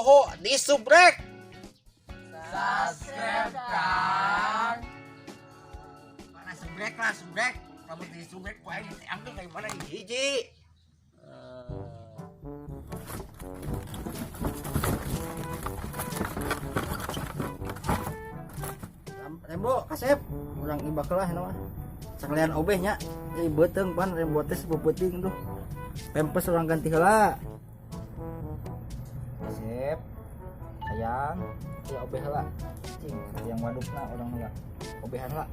poho di subrek. Subscribe Kang. Mana subrek lah subrek. Kamu di subrek kau ini ambil dari mana hiji? Rembo kasep urang ibak lah nama sakalian obehnya jadi beteng pan rembo teh sepuputing tuh pempes orang ganti heula kasep sayang ya obeh heula cing yang wadukna orang heula obehan heula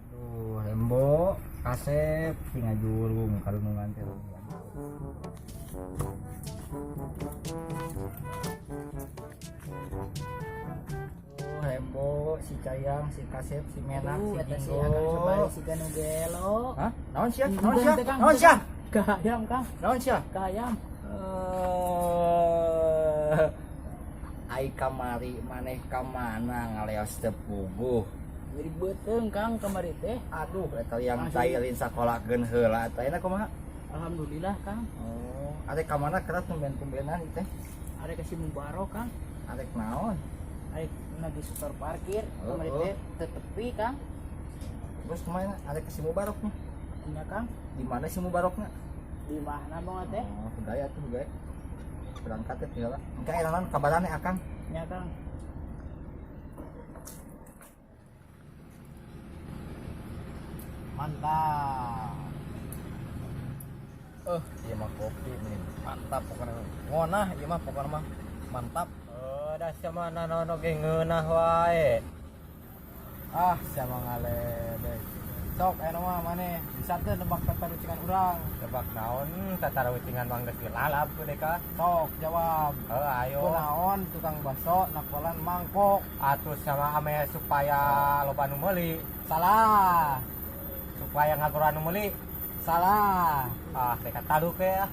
tuh rembo kasep cing ajurung kalungan teh Rembo, si Cayang, si Kasep, si Menak, si Dinggo. Si Kanu gelo. Hah? Naon sia? Naon sia? Naon sia? Kayam Kang. Naon sia? Kayam. Ai kamari maneh ka mana ngaleos teu puguh. Jadi beteng Kang kamari teh. Aduh, eta yang tailin sakolahkeun heula eta ena kumaha? Alhamdulillah Kang. Oh, arek ka mana kerat tumben-tumbenan teh? Ada kasih mubarok Kang. Arek naon? Ada lagi setor parkir Oh, kamari oh. teh tetepi Kang. Terus kemana? Arek ke si Mubaroknya? Nya Kang. Di mana si Mubaroknya? Di mana bang teh? Oh, budaya tuh gue. Berangkat ya tinggal. Engke enanan kabarane Akang. Nya Kang. Mantap. Iya mah kopi nih. Mantap pokoknya. Ngonah ieu mah pokoknya mah mantap. Da sama nanono ge ngeunah wae. Ah, sama ngaledek. Sok aya mah maneh bisa teh nebak tata rucingan urang. Tebak naon tata rucingan mah geus dilalap ku deh ka. Sok jawab. Ayo. Kunaon tukang baso nakolan mangkok. Atuh sama ame supaya loba nu meuli. Salah. Supaya ngaguran nu meuli. Salah. Ah, teh katalu ke ya.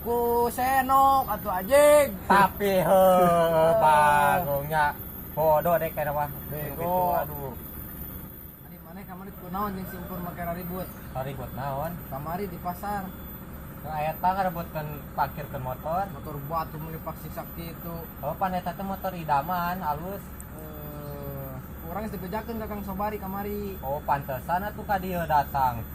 Ku senok atuh anjing. Tapi heuh bagongnya bodoh deh kana mah. Bego. Aduh. Ari maneh kamari kunaon jeung simpur make ribut. Ribut naon? Kamari di pasar. Aya tah ngarebutkeun parkirkeun motor. Motor batu meuli paksi sakti itu. Oh, pan eta teh motor idaman alus. Orang geus dibejakeun ka Kang Sobari kamari. Oh, pantesan atuh ka dieu datang.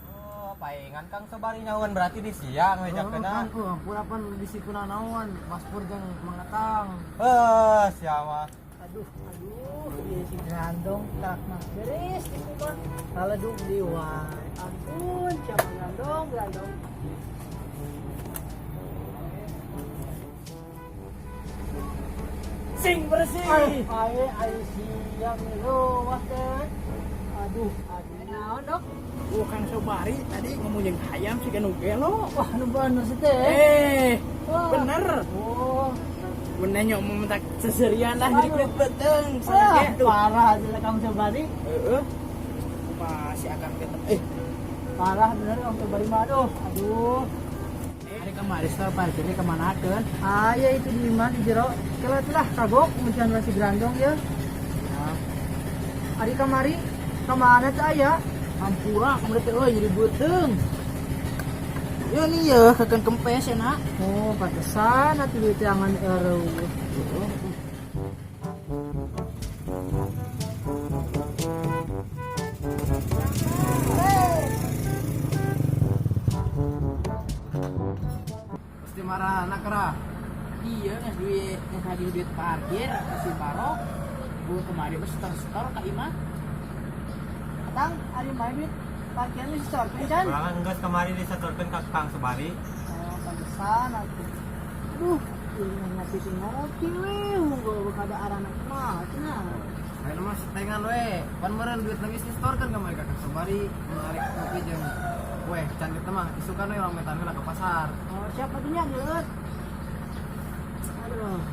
Oh, paingan Kang Sobari nyawan berarti di siang wejakeunna. Purapan disikuna naon, Mas Pur jeung Mangatang. Sia mah. Aduh, ieu si Grandong tak mah beres di situ. Kaledug di wae. Ampun, siapa Grandong. Sing bersih. Ayo siang lo waktu. Aduh. Naon dok? Bukan Sobari tadi ngomong yang ayam si Kanu gelo. Wah, nu bener sih teh. Bener. Oh. Bener nyok mementak seserian lah jadi kulit beteng. Parah aja Kang Sobari. Heeh. Masih akan ketemu. Parah bener Kang Sobari mah aduh. Hari kemarin store parkirnya kemana kan? Ah ya itu di mana di jero. Kalau itulah kagok kemudian masih Grandong ya. Hari kemarin kemana tuh ayah? Hampura kamu teh euy jadi beteng. Ya nih ya akan kempes ya nak. Oh pantesan atuh di tangan eueuh. Pasti marah anak kera. Iya ngas duit yang tadi duit parkir si Barok. Gua kemarin setor ka imah. Tang, ari main duit parkirnya setor kan? Orang geus kamari disetorkeun ka Kang Sobari. Oh, pantesan aku. Aduh, ini ngasih ngopi weh, gua kada arana mah, cenah. Ayo mas tengan we. Pan meureun duit lagi distorkeun ka mereka Kang Sobari. Menarik kopi jeung weh can kita mah isukan we urang metan heula ka pasar. Oh, siapa tuh nya geut? Aduh.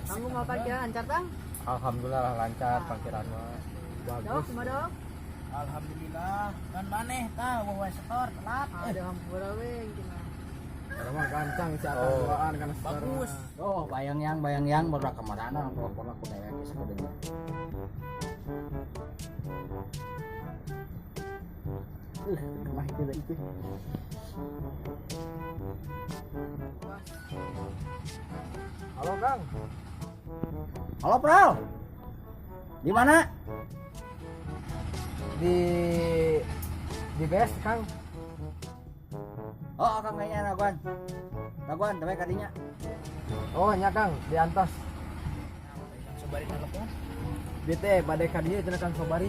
Kamu mau parkir lancar, Tang? Alhamdulillah lancar parkiran mah. Dok, Bagus. kumaha dok? Alhamdulillah. Kan maneh tah wah setor telat. Ada hampura we cenah. Karena mah gancang si Akang duaan kana setor. Bagus. Oh, bayang yang baru kemarana telepon aku dewek geus kadenya. Kemah itu dah itu. Halo Kang. Halo Pral. Di mana? Di base Kang. Oh, Kang kayaknya Raguan. Raguan, tapi kadinya. Oh nya Kang di antos. Sobari telepon. Di teh badai ka dieu cenah Kang Sobari.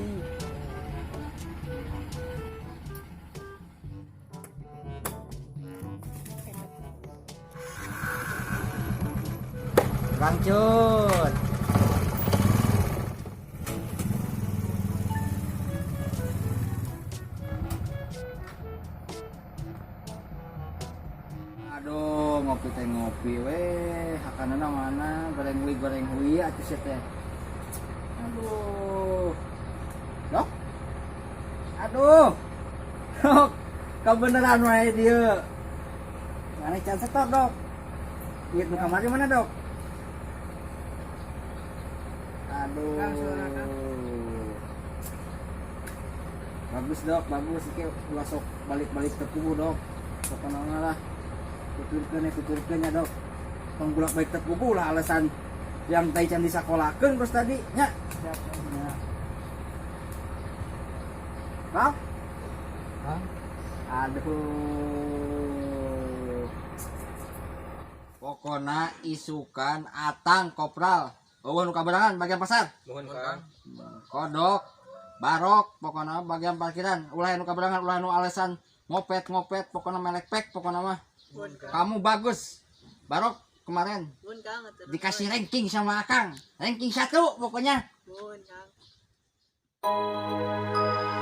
Kang Cun. Aduh, ngopi teh ngopi weh. Hakanana mana? Goreng hui atuh sia teh. Aduh. Dok. Aduh. Dok. Kebeneran wae dieu. Mana can setor, Dok? Duit nu kamari mana, Dok? Aduh. Bagus Dok, bagus iki ulah sok balik-balik tepuh Dok. Pokona lah. Tuturkeun ya Dok. Tong bolak-balik tepuh lah alasan yang teh can disakolahkeun terus tadi nya. Siap. Ya. Kang? Kang. Aduh. Pokona isukan atang kopral. Eueun nu kaberangan bagian pasar. Nuhun Kang. Kodok, barok, pokoknya bagian parkiran. Ulah nu kaberangan, ulah nu alasan ngopet, pokoknya melek pek, pokoknya mah. Kamu bagus. Barok kemarin dikasih ranking sama Akang. Ranking 1 pokoknya. Kang.